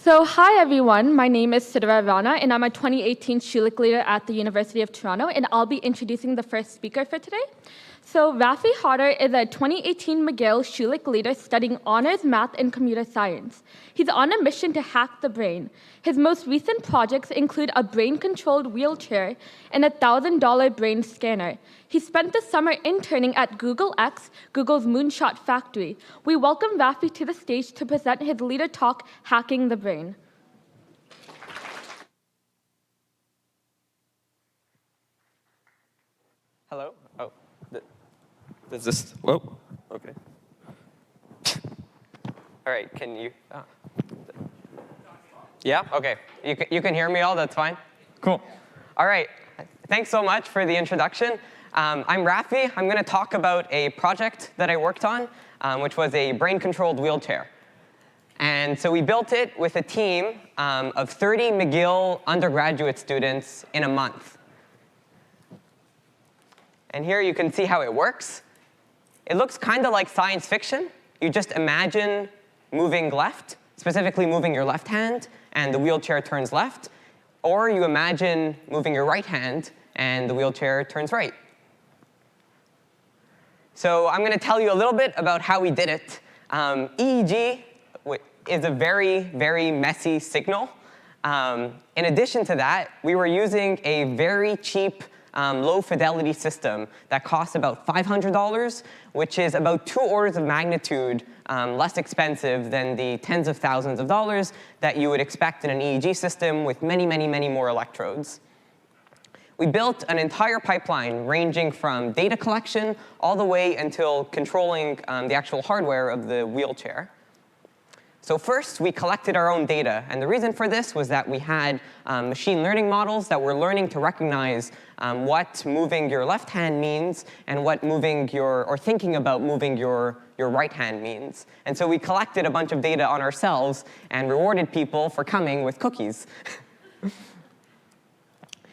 Hi everyone, my name is Sidra Rana and I'm a 2018 Schulich leader at the University of Toronto, and I'll be introducing the first speaker for today. Raffi is a 2018 McGill Schulich leader studying honors math and computer science. He's on a mission to hack the brain. His most recent projects include a brain-controlled wheelchair and a $1,000 brain scanner. He spent the summer interning at Google X, Google's moonshot factory. We welcome Raffi to the stage to present his leader talk, Hacking the Brain. Hello? Oh, does this, whoa, okay. All right, can you, yeah, okay. You can hear me all, that's fine? Cool. All right, thanks so much for the introduction. I'm Raffi. I'm going to talk about a project that I worked on, which was a brain-controlled wheelchair. And so we built it with a team of 30 McGill undergraduate students in a month. And here you can see how it works. It looks kind of like science fiction. You just imagine moving left, specifically moving your left hand, and the wheelchair turns left. Or you imagine moving your right hand, and the wheelchair turns right. So I'm going to tell you a little bit about how we did it. EEG is a very, very messy signal. In addition to that, we were using a very cheap low-fidelity system that costs about $500, which is about 2 orders of magnitude less expensive than the tens of thousands of dollars that you would expect in an EEG system with many, many, many more electrodes. We built an entire pipeline ranging from data collection all the way until controlling the actual hardware of the wheelchair. So first, we collected our own data. And the reason for this was that we had machine learning models that were learning to recognize what moving your left hand means and what thinking about moving your right hand means. And so we collected a bunch of data on ourselves and rewarded people for coming with cookies.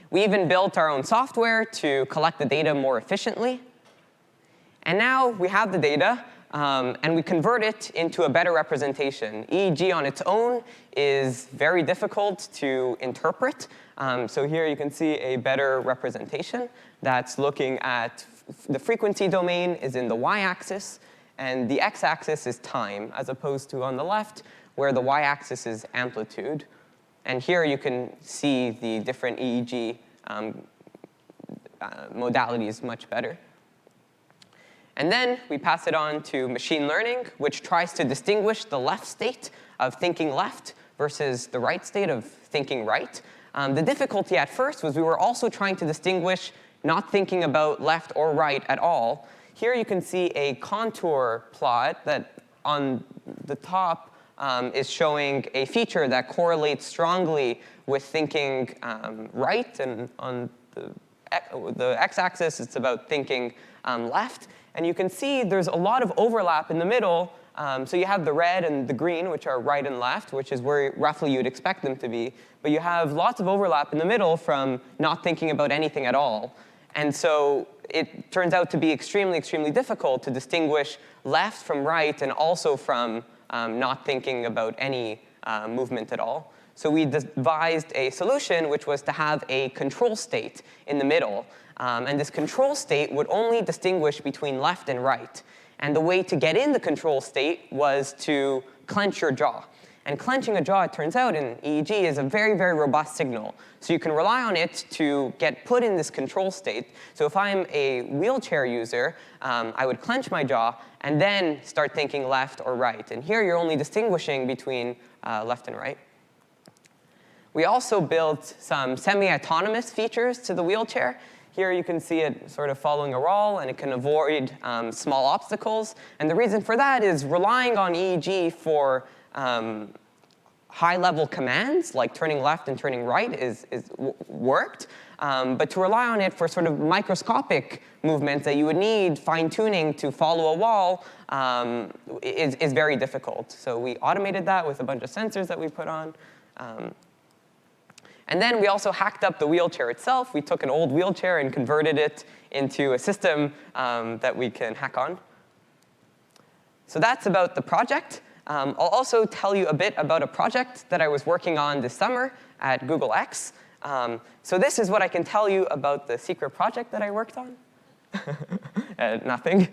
We even built our own software to collect the data more efficiently. And now we have the data. And we convert it into a better representation. EEG on its own is very difficult to interpret. So here you can see a better representation that's looking at the frequency domain is in the y-axis, and the x-axis is time, as opposed to on the left, where the y-axis is amplitude. And here you can see the different EEG modalities much better. And then we pass it on to machine learning, which tries to distinguish the left state of thinking left versus the right state of thinking right. The difficulty at first was we were also trying to distinguish not thinking about left or right at all. Here you can see a contour plot that on the top is showing a feature that correlates strongly with thinking right, and on the x-axis it's about thinking left. And you can see there's a lot of overlap in the middle. So you have the red and the green, which are right and left, which is where roughly you'd expect them to be. But you have lots of overlap in the middle from not thinking about anything at all. And so it turns out to be extremely, extremely difficult to distinguish left from right and also from not thinking about any movement at all. So we devised a solution, which was to have a control state in the middle. And this control state would only distinguish between left and right. And the way to get in the control state was to clench your jaw. And clenching a jaw, it turns out, in EEG is a very, very robust signal. So you can rely on it to get put in this control state. So if I'm a wheelchair user, I would clench my jaw and then start thinking left or right. And here you're only distinguishing between left and right. We also built some semi-autonomous features to the wheelchair. Here you can see it sort of following a roll, and it can avoid small obstacles. And the reason for that is relying on EEG for high-level commands, like turning left and turning right, worked. But to rely on it for sort of microscopic movements that you would need fine-tuning to follow a wall is very difficult. So we automated that with a bunch of sensors that we put on. And then we also hacked up the wheelchair itself. We took an old wheelchair and converted it into a system that we can hack on. So that's about the project. I'll also tell you a bit about a project that I was working on this summer at Google X. So this is what I can tell you about the secret project that I worked on. Nothing.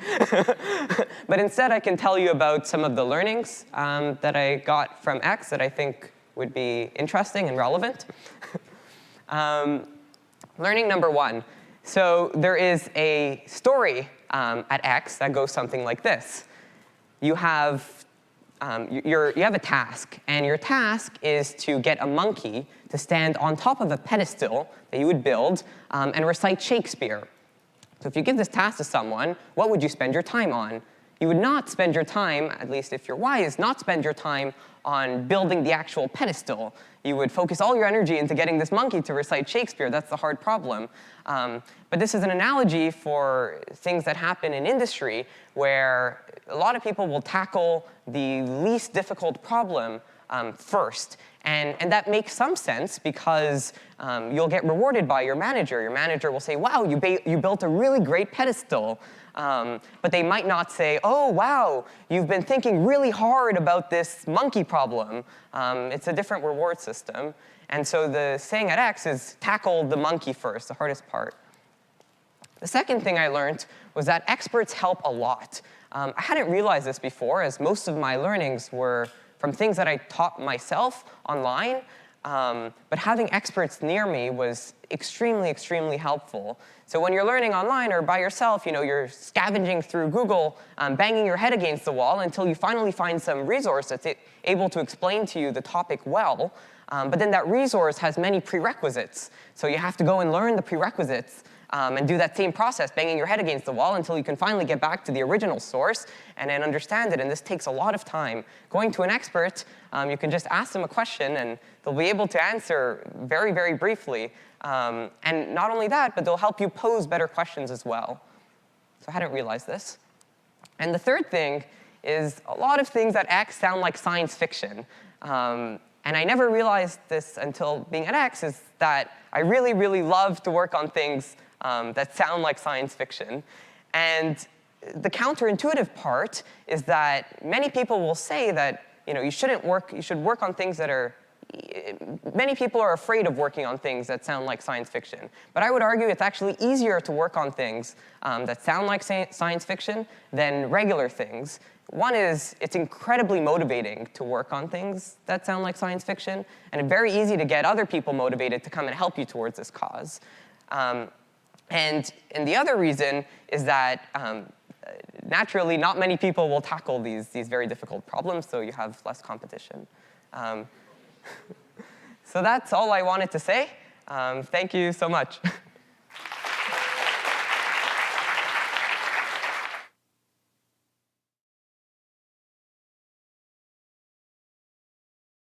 But instead, I can tell you about some of the learnings that I got from X that I think would be interesting and relevant. Learning number 1. So there is a story at X that goes something like this. You have a task, and your task is to get a monkey to stand on top of a pedestal that you would build and recite Shakespeare. So if you give this task to someone, what would you spend your time on? You would not spend your time, at least if you're wise, not spend your time on building the actual pedestal. You would focus all your energy into getting this monkey to recite Shakespeare. That's the hard problem. But this is an analogy for things that happen in industry where a lot of people will tackle the least difficult problem first. And that makes some sense because you'll get rewarded by your manager. Your manager will say, wow, you built a really great pedestal. But they might not say, oh, wow, you've been thinking really hard about this monkey problem. It's a different reward system. And so the saying at X is tackle the monkey first, the hardest part. The second thing I learned was that experts help a lot. I hadn't realized this before, as most of my learnings were from things that I taught myself online. But having experts near me was extremely, extremely helpful. So when you're learning online or by yourself, you're scavenging through Google, banging your head against the wall until you finally find some resource that's able to explain to you the topic well. But then that resource has many prerequisites. So you have to go and learn the prerequisites and do that same process, banging your head against the wall until you can finally get back to the original source and then understand it. And this takes a lot of time. Going to an expert, you can just ask them a question, and they'll be able to answer very, very briefly. And not only that, but they'll help you pose better questions as well. So I hadn't realized this. And the third thing is a lot of things at X sound like science fiction. And I never realized this until being at X, is that I really, really love to work on things that sound like science fiction. And the counterintuitive part is that many people will say that you should work on things that are, many people are afraid of working on things that sound like science fiction. But I would argue it's actually easier to work on things that sound like science fiction than regular things. One is, it's incredibly motivating to work on things that sound like science fiction, and it's very easy to get other people motivated to come and help you towards this cause. And the other reason is that naturally, not many people will tackle these very difficult problems, so you have less competition. So that's all I wanted to say. Thank you so much.